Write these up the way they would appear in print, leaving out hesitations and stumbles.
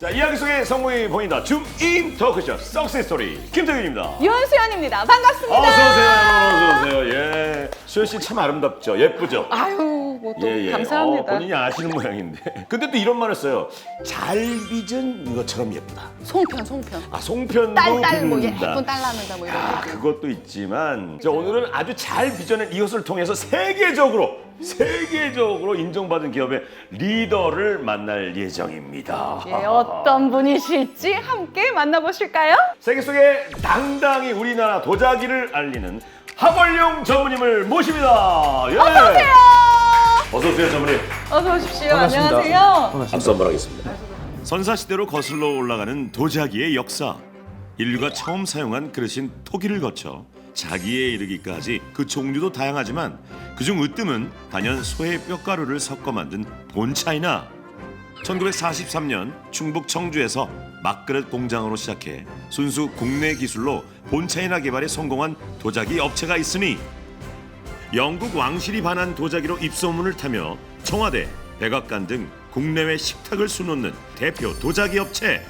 자, 이야기 속의 성공이 보인다. 줌인 토크쇼 석세스 스토리 김태균입니다. 윤수연입니다. 반갑습니다. 어서오세요. 예. 수연 씨 참 아름답죠? 예쁘죠? 아유, 뭐 또 감사합니다. 본인이 아시는 모양인데. 근데 또 이런 말을 써요. 잘 빚은 이것처럼 예쁘다. 송편. 아, 송편도 딸 뭐 빚는다. 예쁜 딸 낳는다 뭐 이런 아, 얘기. 그것도 있지만 자, 오늘은 아주 잘 빚어낸 이것을 통해서 세계적으로 인정받은 기업의 리더를 만날 예정입니다. 예, 어떤 분이실지 함께 만나보실까요? 세계 속에 당당히 우리나라 도자기를 알리는 하걸용 전무님을 모십니다. 예. 어서 오세요. 어서 오세요, 전무님. 어서 오십시오. 반갑습니다. 안녕하세요. 박수 한번 하겠습니다. 선사시대로 거슬러 올라가는 도자기의 역사. 인류가 처음 사용한 그릇인 토기를 거쳐 자기에 이르기까지 그 종류도 다양하지만 그중 으뜸은 단연 소의 뼈가루를 섞어 만든 본차이나. 1943년 충북 청주에서 막그릇 공장으로 시작해 순수 국내 기술로 본차이나 개발에 성공한 도자기 업체가 있으니 영국 왕실이 반한 도자기로 입소문을 타며 청와대, 백악관 등 국내외 식탁을 수놓는 대표 도자기 업체.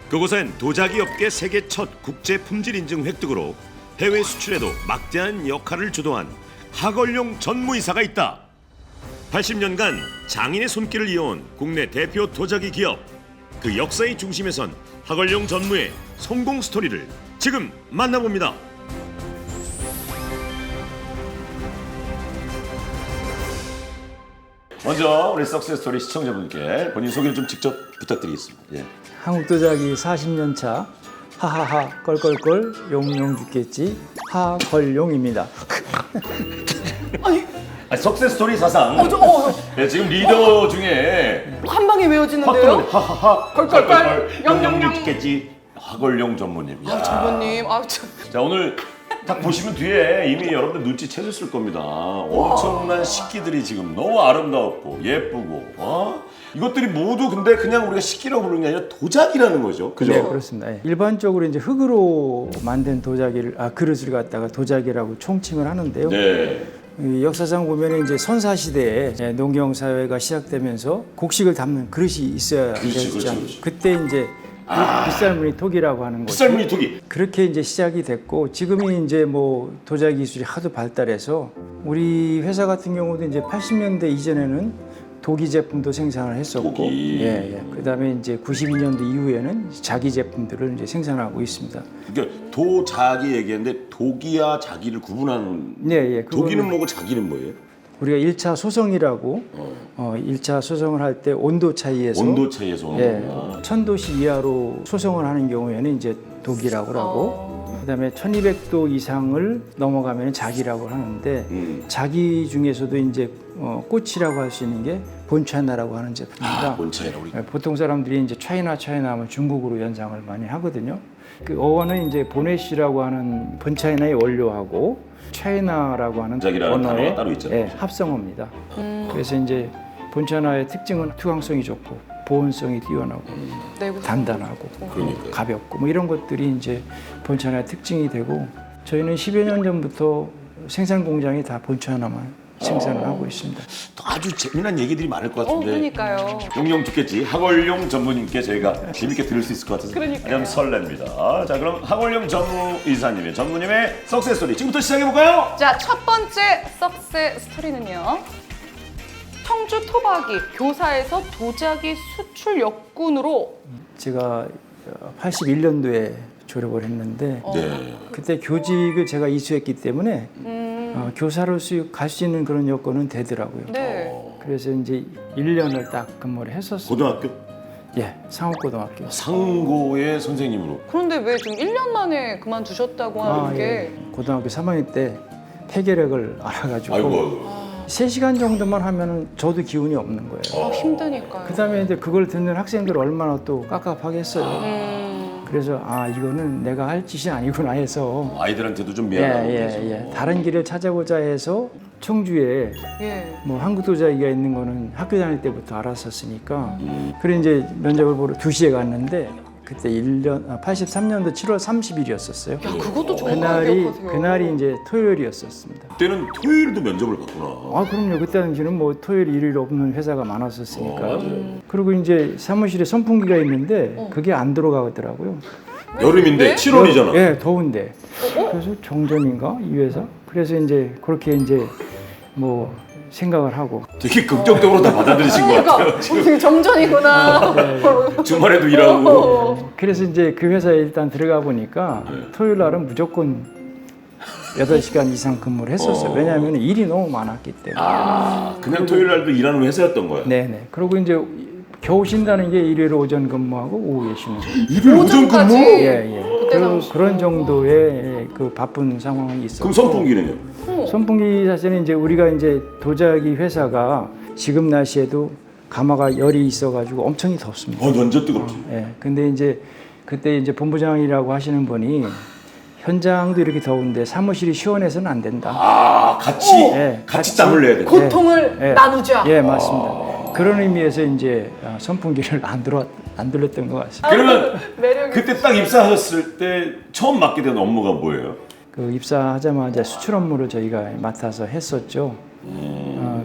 그곳엔 도자기 업계 세계 첫 국제 품질 인증 획득으로 해외 수출에도 막대한 역할을 주도한 하걸용 전무이사가 있다. 80년간 장인의 손길을 이어온 국내 대표 도자기 기업. 그 역사의 중심에 선 하걸용 전무의 성공 스토리를 지금 만나봅니다. 먼저 우리 석세스 스토리 시청자분께 본인 소개를 좀 직접 부탁드리겠습니다. 예. 한국도자기 40년 차 하하하 껄껄껄 용용 죽겠지 하걸용입니다. 아니, 석세스 스토리 사상. 예, 지금 리더 중에 한 방에 외워지는데요? 하하하 껄껄껄 영영 죽겠지 하걸용 전무님. 아, 전무님. 아, 저... 자, 오늘 딱 보시면 뒤에 이미 여러분들 눈치채셨을 겁니다. 엄청난 식기들이 지금 너무 아름다웠고 예쁘고 이것들이 모두 근데 그냥 우리가 식기라고 부르는 게 아니라 도자기라는 거죠. 그죠? 네, 그렇습니다. 예. 일반적으로 이제 흙으로 만든 도자기를 그릇을 갖다가 도자기라고 총칭을 하는데요. 네. 이 역사상 보면 이제 선사 시대에 농경 사회가 시작되면서 곡식을 담는 그릇이 있어야 그렇지. 됐죠. 그때 이제 빗살무늬 토기라고 하는 거죠. 빗살무늬 토기. 그렇게 이제 시작이 됐고 지금이 이제 뭐 도자기 기술이 하도 발달해서 우리 회사 같은 경우도 이제 80년대 이전에는 도기 제품도 생산을 했었고, 도기. 그다음에 이제 92년도 이후에는 자기 제품들을 이제 생산하고 있습니다. 그러니까 도자기 얘기했는데 도기와 자기를 구분하는. 네, 도기는 뭐고 자기는 뭐예요? 우리가 1차 소성이라고 1차 소성을 할 때 온도 차이에서 온도 차이에서 오는 거구나. 1000도씨 이하로 소성을 하는 경우에는 이제 도기라고 하고 그다음에 1200도 이상을 넘어가면 자기라고 하는데 자기 중에서도 이제 꽃이라고 할 수 있는 게 본차이나라고 하는 제품입니다. 본차이나 우리. 보통 사람들이 이제 차이나 하면 중국으로 연상을 많이 하거든요. 그 어원은 이제 보네시라고 하는 본차이나의 원료하고 차이나라고 하는 자기라는 언어의 단어가 따로 있잖아요. 합성어입니다. 그래서 이제 본차이나의 특징은 투광성이 좋고 보온성이 뛰어나고 단단하고 그러니까요. 가볍고 뭐 이런 것들이 이제 본차이나의 특징이 되고 저희는 10여 년 전부터 생산 공장이 다 본차이나만 생산을 하고 있습니다. 또 아주 재미난 얘기들이 많을 것 같은데. 그러니까요. 용용 죽겠지 하걸용 전무님께 저희가 재밌게 들을 수 있을 것 같아서 그러니까요. 참 설렙니다. 자, 그럼 하걸용 전무이사님의 전무님의 석세스 스토리 지금부터 시작해 볼까요? 자, 첫 번째 석세 스토리는요. 청주 토박이 교사에서 도자기 수출 역군으로 제가 81년도에 졸업을 했는데 네. 그때 교직을 제가 이수했기 때문에 교사로서 갈 수 있는 그런 여건은 되더라고요. 네. 그래서 이제 1년을 딱 근무를 했었어요. 고등학교 예, 상업고등학교. 상고의 선생님으로. 그런데 왜 지금 1년 만에 그만두셨다고 하는 게 고등학교 3학년 때 폐결핵을 알아가지고 아이고. 3시간 정도만 하면은 저도 기운이 없는 거예요. 힘드니까요. 그다음에 이제 그걸 듣는 학생들 얼마나 또 깝깝하겠어요. 그래서 이거는 내가 할 짓이 아니구나 해서 아이들한테도 좀 미안하고 그래서. 다른 길을 찾아보자 해서 청주에 예. 뭐 한국 도자기가 있는 거는 학교 다닐 때부터 알았었으니까 그래 이제 면접을 보러 2시에 갔는데 그때 83년도 7월 30일이었었어요. 야, 그것도 정확하게 기억하세요. 그날이 이제 토요일이었었습니다. 그때는 토요일도 면접을 봤구나. 아, 그럼요. 그때 당시는 뭐 토요일, 일요일 없는 회사가 많았었으니까요. 그리고 이제 사무실에 선풍기가 있는데 그게 안 들어가더라고요. 여름인데 왜? 7월이잖아. 예, 더운데. 그래서 정전인가 이 회사? 그래서 이제 그렇게 이제 뭐 생각을 하고 되게 긍정적으로 다 받아들이신 것 같아요. 그러니까 정전이구나. 주말에도 일하고. 그래서 이제 그 회사에 일단 들어가 보니까 토요일 날은 무조건 8시간 이상 근무를 했었어요. 왜냐하면 일이 너무 많았기 때문에. 그냥 토요일 날도 일하는 회사였던 거야. 네네. 그리고 이제 겨우 쉰다는 게 일요일 오전 근무하고 오후에 쉬는 거예요. 일요일 오전 오전까지? 근무? 예. 그때 당시. 그런 정도의 그 바쁜 상황이 있었고. 그럼 선풍기는요? 선풍기 사실은 이제 우리가 이제 도자기 회사가 지금 날씨에도 가마가 열이 있어가지고 엄청 덥습니다. 완전 뜨겁지. 예. 근데 이제 그때 이제 본부장이라고 하시는 분이 현장도 이렇게 더운데 사무실이 시원해서는 안 된다. 같이 예, 같이 땀을 내야 돼. 고통을 예. 나누자. 예, 맞습니다. 그런 의미에서 이제 선풍기를 안 들었던 것 같습니다. 그러면 매력이 그때 딱 입사하셨을 때 처음 맡게 된 업무가 뭐예요? 그 입사하자마자 수출 업무를 저희가 맡아서 했었죠.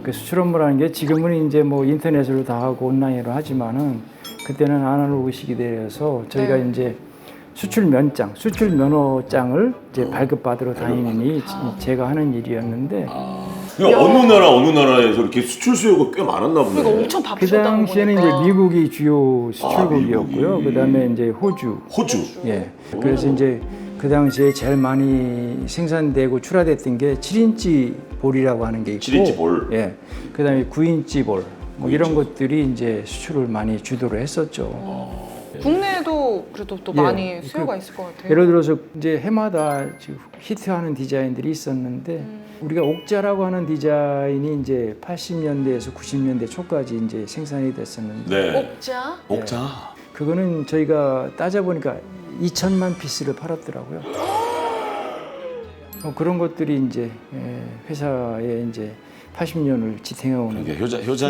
그 수출 업무라는 게 지금은 이제 뭐 인터넷으로 다 하고 온라인으로 하지만은 그때는 아날로그 시기대여서 저희가 네. 이제 수출 면허장을 이제 발급받으러 다니니 제가 하는 일이었는데 어느 나라에서 이렇게 수출 수요가 꽤 많았나 보네. 그러니까 엄청 그 바쁘셨다는 당시에는 거니까. 이제 미국이 주요 수출국이었고요. 미국이. 그다음에 이제 호주. 호주. 그래서 이제 그 당시에 제일 많이 생산되고 출하됐던 게 7인치 볼이라고 하는 게 있고 7인치 볼. 예. 그다음에 9인치 볼. 뭐 이런 것들이 이제 수출을 많이 주도를 했었죠. 국내에도 그래도 또 예, 많이 수요가 있을 것 같아요. 예를 들어서 이제 해마다 지금 히트하는 디자인들이 있었는데 우리가 옥자라고 하는 디자인이 이제 80년대에서 90년대 초까지 이제 생산이 됐었는데 네. 옥자? 옥자. 그거는 저희가 따져보니까 2천만 피스를 팔았더라고요. 그런 것들이 이제 회사에 이제 80년을 지탱해오는 이게 효자죠, 효자.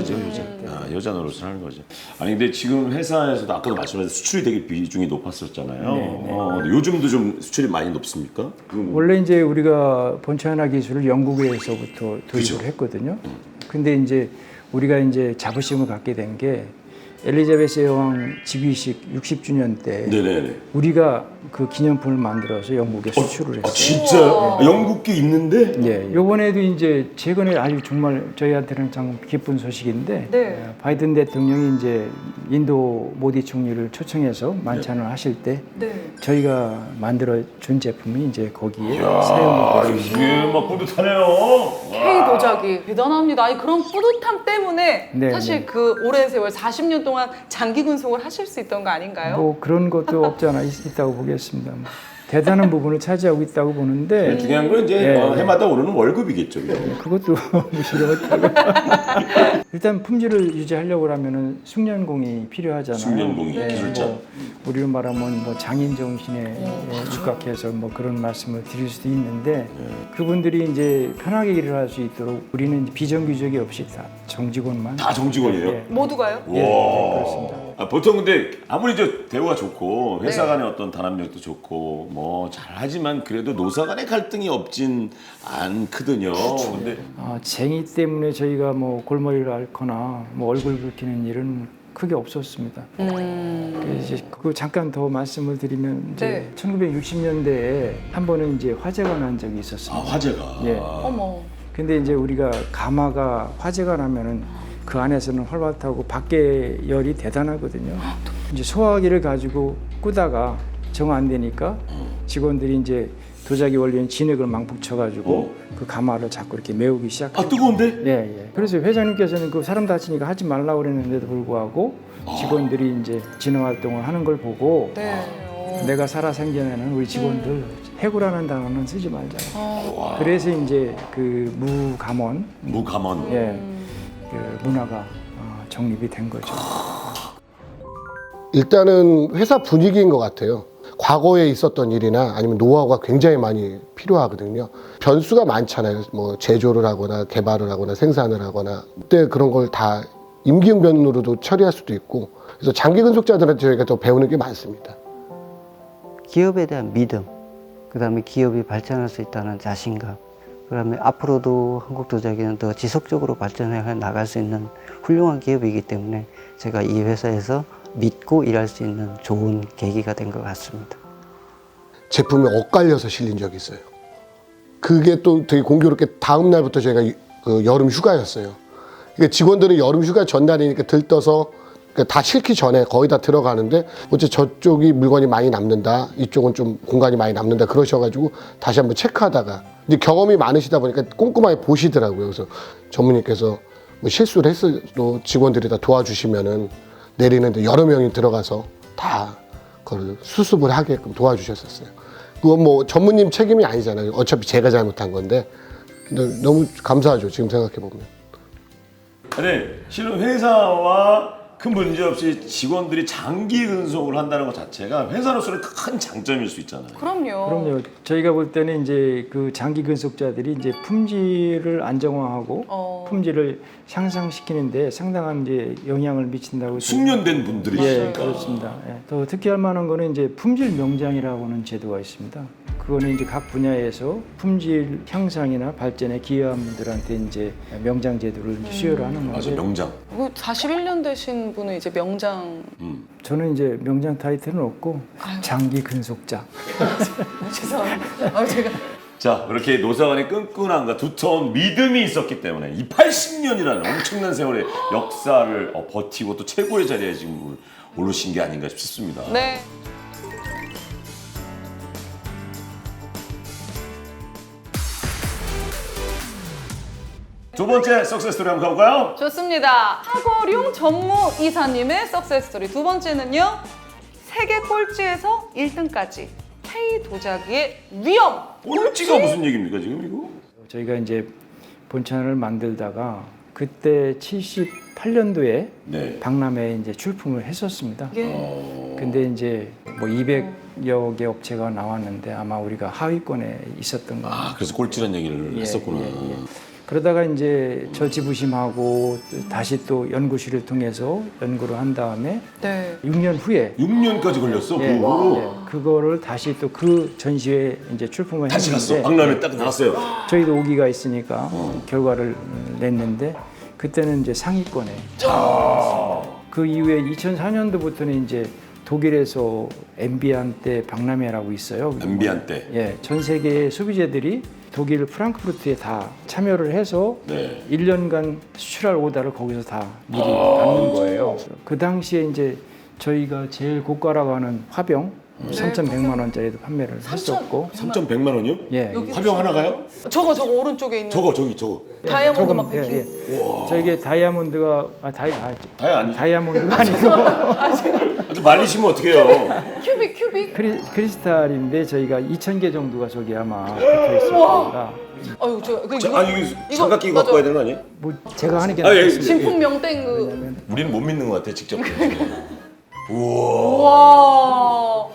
효자 노릇을 하는 거죠. 아니 근데 지금 회사에서도 아까도 말씀하신 수출이 되게 비중이 높았었잖아요. 근데 요즘도 좀 수출이 많이 높습니까? 원래 이제 우리가 본체 하나 기술을 영국에서부터 도입을 그죠. 했거든요. 근데 이제 우리가 이제 자부심을 갖게 된 게 엘리자베스 여왕 즉위식 60주년 때 네네네. 우리가 그 기념품을 만들어서 영국에 수출을 했어요. 진짜요? 영국계 있는데? 예, 요번에도 이제 최근에 아주 정말 저희한테는 참 기쁜 소식인데 네. 바이든 대통령이 이제 인도 모디 총리를 초청해서 만찬을 하실 때 네. 저희가 만들어 준 제품이 이제 거기에 아, 사용이 되고 이게 막 뿌듯하네요. K 도자기 대단합니다. 아니 그런 뿌듯함 때문에 네, 사실 네. 그 오랜 세월 40년 동안 장기 군속을 하실 수 있던 거 아닌가요? 뭐 그런 것도 없지 않아 있다고 보겠습니다. 뭐 대단한 부분을 차지하고 있다고 보는데 중요한 건 이제 해마다 오르는 월급이겠죠. 그죠? 그것도 무시를 못하고 일단 품질을 유지하려고 하면은 숙련공이 필요하잖아요. 숙련공이, 기술자. 뭐 우리로 말하면 뭐 장인 정신에 육각해서 뭐 그런 말씀을 드릴 수도 있는데 그분들이 이제 편하게 일을 할 수 있도록 우리는 비정규직이 없이 다 정직원만 다 정직원이에요? 예. 모두가요? 와. 그렇습니다. 보통 근데 아무리 대우가 좋고 회사 네. 간의 어떤 단합력도 좋고 뭐 잘하지만 그래도 노사 간의 갈등이 없진 않거든요. 근데 쟁의 때문에 저희가 뭐 골머리를 앓거나 뭐 얼굴 붉히는 일은 크게 없었습니다. 그래서 이제 그거 잠깐 더 말씀을 드리면 이제 네. 1960년대에 한 번은 이제 화재가 난 적이 있었습니다. 화재가. 예. 어머. 근데 이제 우리가 가마가 화재가 나면은 그 안에서는 활발하고 밖에 열이 대단하거든요. 이제 소화기를 가지고 끄다가 정 안 되니까 직원들이 이제 도자기 원료인 진액을 막 붙여가지고 그 가마를 자꾸 이렇게 메우기 시작해요. 뜨거운데? 예. 그래서 회장님께서는 그 사람 다치니까 하지 말라고 그랬는데도 불구하고 직원들이 이제 진화 활동을 하는 걸 보고 네. 내가 살아 생전에는 우리 직원들 해고라는 단어는 쓰지 말자. 그래서 이제 그 무감원, 무감원. 예, 그 문화가 정립이 된 거죠. 일단은 회사 분위기인 것 같아요. 과거에 있었던 일이나 아니면 노하우가 굉장히 많이 필요하거든요. 변수가 많잖아요. 뭐 제조를 하거나 개발을 하거나 생산을 하거나 그때 그런 걸 다 임기응변으로도 처리할 수도 있고 그래서 장기 근속자들한테 저희가 더 배우는 게 많습니다. 기업에 대한 믿음, 그다음에 기업이 발전할 수 있다는 자신감, 그다음에 앞으로도 한국도자기는 더 지속적으로 발전해 나갈 수 있는 훌륭한 기업이기 때문에 제가 이 회사에서 믿고 일할 수 있는 좋은 계기가 된 것 같습니다. 제품이 엇갈려서 실린 적이 있어요. 그게 또 되게 공교롭게 다음 날부터 저희가 그 여름 휴가였어요. 그러니까 직원들은 여름 휴가 전날이니까 들떠서 그러니까 다 싣기 전에 거의 다 들어가는데 어째 저쪽이 물건이 많이 남는다, 이쪽은 좀 공간이 많이 남는다 그러셔가지고 다시 한번 체크하다가 이제 경험이 많으시다 보니까 꼼꼼하게 보시더라고요. 그래서 전무님께서 뭐 실수를 했어도 직원들이 다 도와주시면은 내리는데 여러 명이 들어가서 다 그걸 수습을 하게끔 도와주셨었어요. 그건 뭐 전무님 책임이 아니잖아요. 어차피 제가 잘못한 건데. 근데 너무 감사하죠. 지금 생각해 보면. 아니 실은 회사와 큰 문제 없이 직원들이 장기 근속을 한다는 것 자체가 회사로서는 큰 장점일 수 있잖아요. 그럼요. 저희가 볼 때는 이제 그 장기 근속자들이 이제 품질을 안정화하고 품질을 향상시키는데 상당한 이제 영향을 미친다고. 숙련된 분들이시니까. 예, 그렇습니다. 예. 또 특히 할 만한 거는 이제 품질 명장이라고 하는 제도가 있습니다. 그거는 이제 각 분야에서 품질 향상이나 발전에 기여한 분들한테 이제 명장 제도를 수여를 하는 건데. 맞아, 명장. 41년 되신 분은 이제 명장. 저는 이제 명장 타이틀은 없고 장기 근속자. 죄송합니다. 제가 자, 그렇게 노사관의 끈끈함과 두터운 믿음이 있었기 때문에 이 80년이라는 엄청난 세월의 역사를 버티고 또 최고의 자리에 지금 오르신 게 아닌가 싶습니다. 네. 두 번째 석세스 스토리 한번 가볼까요? 좋습니다. 하거룡 전무 이사님의 석세스 스토리 두 번째는요. 세계 꼴찌에서 1등까지 K 도자기의 위험. 꼴찌가 무슨 얘기입니까 지금 이거? 저희가 이제 본천을 만들다가 그때 78년도에 네. 박람회에 이제 출품을 했었습니다. 근데 이제 뭐 200여 개 업체가 나왔는데 아마 우리가 하위권에 있었던 거. 아, 그래서 꼴찌란 얘기를 했었구나. 그러다가 이제 저지부심하고 다시 또 연구실을 통해서 연구를 한 다음에 네. 6년 후에 6년까지 걸렸어. 예, 그거. 예, 그거를 다시 또 그 전시회에 이제 출품을 다시 갔어. 했는데 박람회 딱 나갔어요. 저희도 오기가 있으니까 결과를 냈는데 그때는 이제 상위권에. 그 이후에 2004년도부터는 이제 독일에서 엠비안 때 박람회라고 있어요. 엠비안 때. 예, 전 세계의 소비재들이 독일 프랑크푸르트에 다 참여를 해서 네. 1년간 수출할 오다를 거기서 다 미리 받는 거예요. 그 당시에 이제 저희가 제일 고가라고 하는 화병 3,100만 원짜리도 판매를 했었고 3,100만 원이요? 예. 화병 하나 가요? 저거 오른쪽에 있는 저거. 다이아몬드 막 예, 예. 저게 다이아몬드가 다이아몬드가 아니고 아주 말리시면 어떡해요? 큐빅. 크리스탈인데 저희가 2,000개 정도가 저기 아마 붙어 있을 겁니다. 아유 이거 장갑 끼고 갖고 와야 되는 거 아니에요? 뭐 제가 하는 게 아, 예. 낫겠습니다. 진품 명땡 그. 우리는 못 믿는 것 같아 직접. 와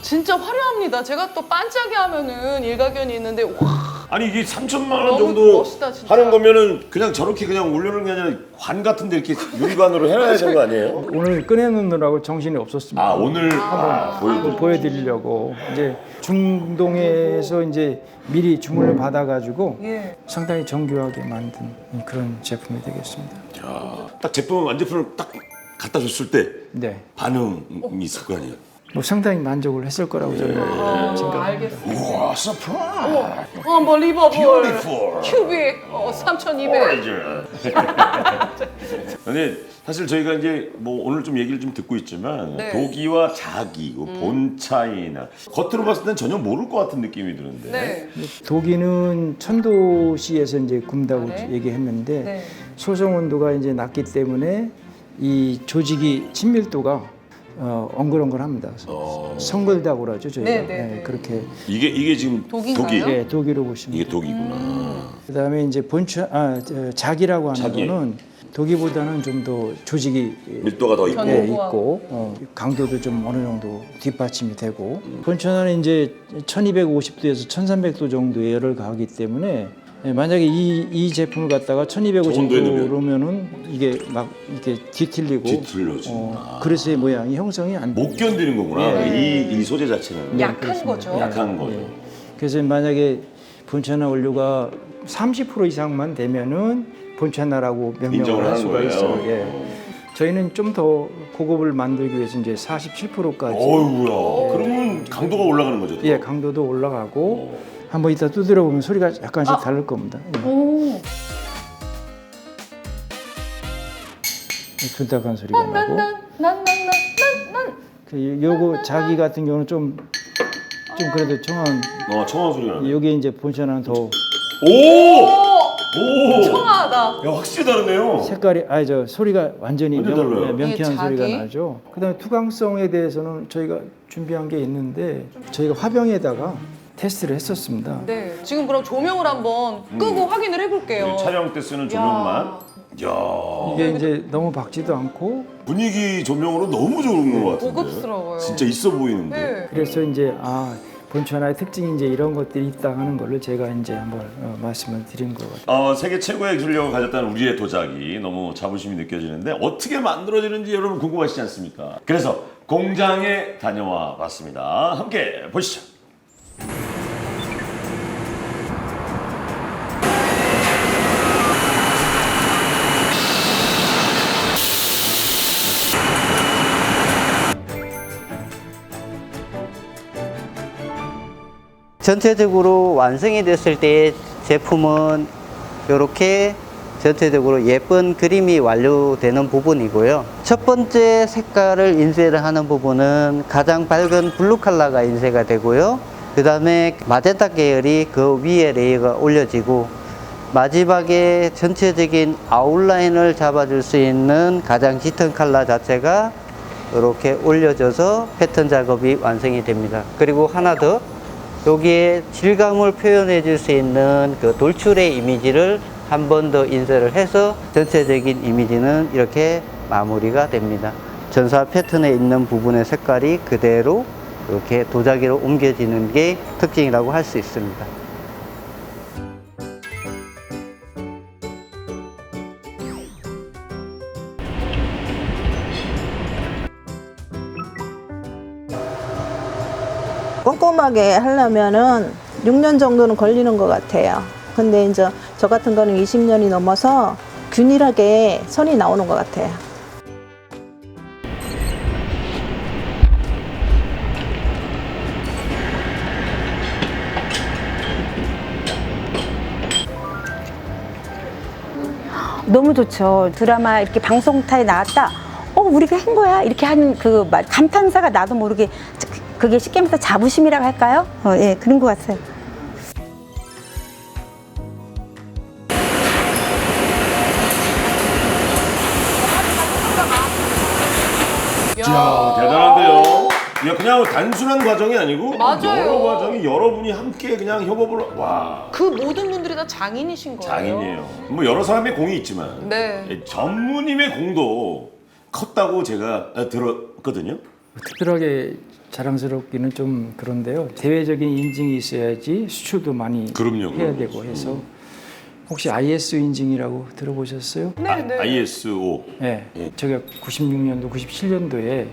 진짜 화려합니다. 제가 또 반짝이하면은 일가견이 있는데 와 아니 이게 3천만 원 너무 정도 멋있다, 진짜. 하는 거면은 그냥 저렇게 그냥 올려놓은 게 아니라 관 같은데 이렇게 유리관으로 해놔야 되는 거 아니에요? 오늘 꺼내놓느라고 정신이 없었습니다. 아 오늘 한번 보여드리려고 이제 중동에서 이제 미리 주문을 받아가지고 예. 상당히 정교하게 만든 그런 제품이 되겠습니다. 딱 완제품을 딱 갖다 줬을 때 네, 반응이 있을 거 아니에요? 뭐 상당히 만족을 했을 거라고 저는 생각합니다. 알겠습니다. 우와 서프라이즈. Unbelievable. Beautiful. 큐빅 3,200. 근데 사실 저희가 이제 뭐 오늘 좀 얘기를 좀 듣고 있지만 네. 도기와 자기, 본 차이나 겉으로 봤을 땐 전혀 모를 것 같은 느낌이 드는데. 네. 독일은 천도시에서 이제 굽다고 네. 얘기했는데 네. 소성 온도가 이제 낮기 때문에 이 조직이 친밀도가 엉글엉글합니다. 성글다고 그러죠 저희가. 네, 네, 네. 그렇게 이게 지금 독인가요? 독이. 예, 독일로 보시면 이게 돼요. 독이구나. 그다음에 이제 자기라고 하는 자기. 거는 독일보다는 좀 더 조직이 밀도가 더 있고. 예, 있고 강도도 좀 어느 정도 뒷받침이 되고 본천은 이제 1250도에서 1300도 정도의 열을 가하기 때문에 예, 만약에 이 제품을 갖다가 1250 정도에 넣으면? 정도면은 이게 막 이렇게 뒤틀리고 뒤틀려지. 그릇의 모양이 형성이 안 돼. 못 견디는 거구나. 예. 이 소재 자체는. 약한 거죠. 약한 거죠. 그래서 만약에 본체나 원료가 30% 이상만 되면은 본체나라고 인정을 명명을 할 하는 수가 거예요. 있어요. 예. 저희는 좀 더 고급을 만들기 위해서 이제 47%까지 어이구야. 그러면 강도가 올라가는 거죠. 또? 예, 강도도 올라가고 한번 이따 두드려 보면 소리가 약간씩 다를 겁니다. 예. 오. 둔탁한 소리가 나고. 난난난 요거 자기 같은 경우는 좀 그래도 청한. 청아 소리가 나네. 요게 이제 본체는 더 오! 오! 청아하다. 야, 확실히 다르네요. 색깔이 소리가 완전히 완전 달라요. 명쾌한 이게 자기? 소리가 나죠. 그다음에 투광성에 대해서는 저희가 준비한 게 있는데 저희가 화병에다가 테스트를 했었습니다. 네. 지금 그럼 조명을 한번 끄고 확인을 해볼게요. 촬영 때 쓰는 조명만. 야, 이게 이제 너무 밝지도 않고 분위기 조명으로 너무 좋은 것 같은데. 고급스러워요. 진짜 있어 보이는데. 네. 그래서 이제 본체나의 특징이 이제 이런 것들이 있다 하는 걸로 제가 이제 한번 말씀을 드린 것 같아요. 세계 최고의 기술력을 가졌다는 우리의 도자기 너무 자부심이 느껴지는데 어떻게 만들어지는지 여러분 궁금하시지 않습니까? 그래서 공장에 다녀와 봤습니다. 함께 보시죠. 전체적으로 완성이 됐을 때 제품은 이렇게 전체적으로 예쁜 그림이 완료되는 부분이고요. 첫 번째 색깔을 인쇄를 하는 부분은 가장 밝은 블루 컬러가 인쇄가 되고요. 그 다음에 마젠타 계열이 그 위에 레이어가 올려지고 마지막에 전체적인 아웃라인을 잡아줄 수 있는 가장 짙은 컬러 자체가 이렇게 올려져서 패턴 작업이 완성이 됩니다. 그리고 하나 더, 여기에 질감을 표현해 줄 수 있는 그 돌출의 이미지를 한 번 더 인쇄를 해서 전체적인 이미지는 이렇게 마무리가 됩니다. 전사 패턴에 있는 부분의 색깔이 그대로 이렇게 도자기로 옮겨지는 게 특징이라고 할 수 있습니다. 꼼꼼하게 하려면은 6년 정도는 걸리는 것 같아요. 근데 이제 저 같은 거는 20년이 넘어서 균일하게 선이 나오는 것 같아요. 너무 좋죠. 드라마 이렇게 방송타에 나왔다. 우리가 한 거야. 이렇게 하는 그 감탄사가 나도 모르게 그게 쉽게 말해서 자부심이라고 할까요? 예, 그런 것 같아요. 이야, 대단한데요. 야, 그냥 단순한 과정이 아니고 맞아요. 여러 과정이 여러분이 함께 그냥 협업을 그 모든 분들이 다 장인이신 거예요. 장인이에요. 뭐 여러 사람의 공이 있지만 네. 전무님의 공도 컸다고 제가 들었거든요. 특별하게 자랑스럽기는 좀 그런데요. 대외적인 인증이 있어야지 수출도 많이 그럼요, 해야 그럼요. 되고 해서 혹시 ISO 인증이라고 들어보셨어요? 네, 네. ISO. 네. 제가 96년도, 97년도에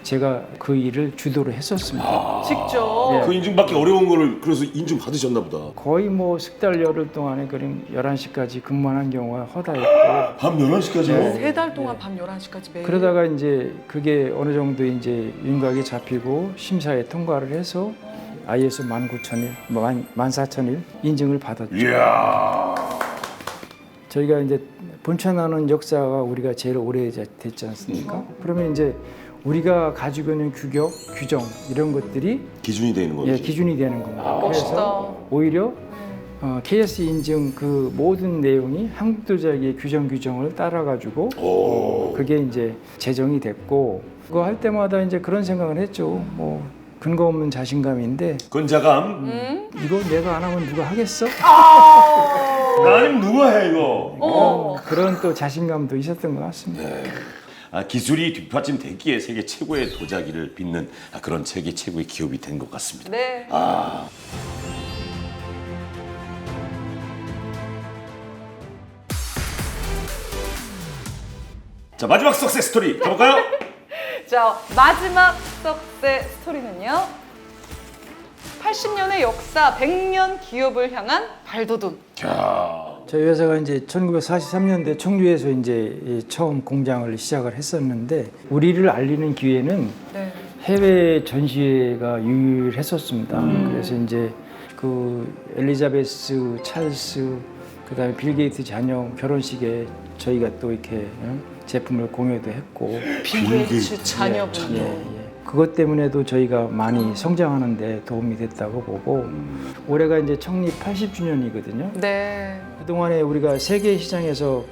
제가 그 일을 주도를 했었습니다. 직접. 예. 그 인증받기 어려운 거를 그래서 인증 받으셨나 보다. 거의 뭐 석 달 열흘 동안에 그럼 11시까지 근무하는 경우가 허다했고 밤 11시까지요? 세 달 동안 밤 11시까지 매일. 그러다가 이제 그게 어느 정도 이제 윤곽이 잡히고 심사에 통과를 해서 ISO 19,000일, 14,000일 인증을 받았죠. 이야. 저희가 이제 본천하는 역사가 우리가 제일 오래됐지 않습니까? 그러면 이제 우리가 가지고 있는 규격, 규정 이런 것들이 기준이 되는 거죠. 기준이 되는 겁니다. 멋있다. 그래서 오히려 KS 인증 그 모든 내용이 한국도자기의 규정을 따라가지고 그게 이제 제정이 됐고 그거 할 때마다 이제 그런 생각을 했죠. 뭐 근거 없는 자신감인데 근자감. 이거 내가 안 하면 누가 하겠어? 아니면 누가 해 이거? 그런 또 자신감도 있었던 것 같습니다. 기술이 뒷받침됐기에 세계 최고의 도자기를 빚는 그런 세계 최고의 기업이 된 것 같습니다. 네. 자, 마지막 석세 스토리 가볼까요? 자, 마지막 석세 스토리는요. 80년의 역사, 100년 기업을 향한 발돋움. 저희 회사가 이제 1943년대 청주에서 이제 처음 공장을 시작을 했었는데 우리를 알리는 기회는 네. 해외 전시회가 유일했었습니다. 그래서 이제 그 엘리자베스, 찰스, 그다음에 빌 게이트 자녀 결혼식에 저희가 또 이렇게 제품을 공유도 했고 빌 게이츠 자녀분. 예, 예. 그것 때문에도 저희가 많이 성장하는 데 도움이 됐다고 보고 올해가 이제 창립 80주년이거든요. 네. 그동안에 우리가 세계 시장에서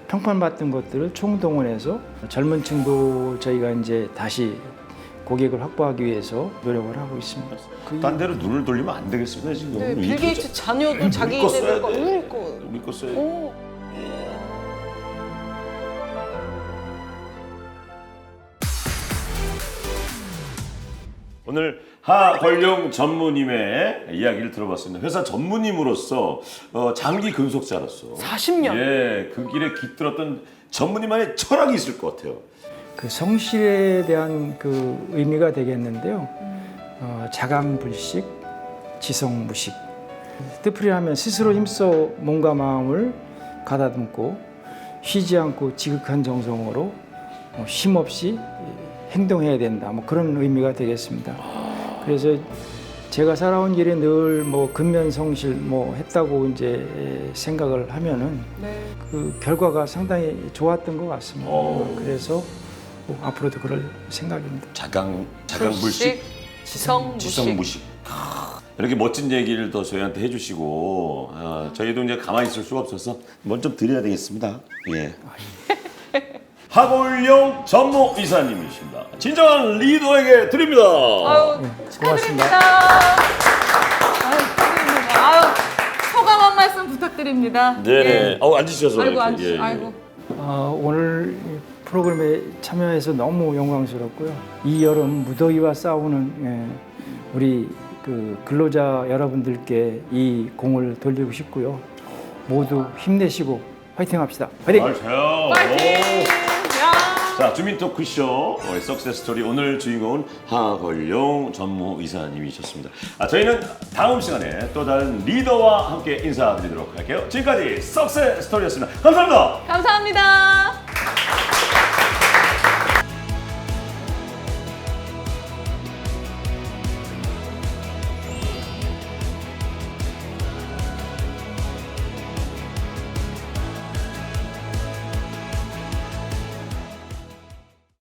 평판받던 것들을 총동원해서 젊은 층도 저희가 이제 다시 고객을 확보하기 위해서 노력을 하고 있습니다. 딴 데로 눈을 돌리면 안 되겠습니다 지금. 네, 이 빌 게이츠 자녀도 자기 거 써야 애들 거 돼. 우리 거. 우리 거 써야 돼. 오. 오늘 하걸룡 전무님의 이야기를 들어봤습니다. 회사 전무님으로서 장기 근속자로서 40년. 예, 그 길에 깃들었던 전무님만의 철학이 있을 것 같아요. 그 성실에 대한 그 의미가 되겠는데요. 자강불식, 지성무식. 뜻풀이하면 스스로 힘써 몸과 마음을 가다듬고 쉬지 않고 지극한 정성으로 쉼없이 행동해야 된다. 뭐 그런 의미가 되겠습니다. 그래서 제가 살아온 길에 늘 뭐 근면성실 뭐 했다고 이제 생각을 하면은 네. 그 결과가 상당히 좋았던 것 같습니다. 그래서 앞으로도 그럴 생각입니다. 자강불식, 지성무식. 지성무식. 이렇게 멋진 얘기를 더 저희한테 해주시고 저희도 이제 가만히 있을 수가 없어서 뭘 좀 드려야 되겠습니다. 예. 하걸룡 전무 이사님이십니다. 진정한 리더에게 드립니다. 아유, 축하드립니다. 아유, 축하드립니다. 아유, 소감 한 말씀 부탁드립니다. 네네. 예. 앉으셔서. 아이고, 이렇게. 앉으, 예, 예. 아이고. 오늘 이 프로그램에 참여해서 너무 영광스럽고요. 이 여름 무더위와 싸우는 우리 그 근로자 여러분들께 이 공을 돌리고 싶고요. 모두 힘내시고 화이팅합시다. 화이팅! 파이팅! 야. 자, 주민 토크쇼 석세스 스토리 오늘 주인공은 하걸룡 전무 이사님이셨습니다. 저희는 다음 시간에 또 다른 리더와 함께 인사드리도록 할게요. 지금까지 석세스 스토리였습니다. 감사합니다. 감사합니다.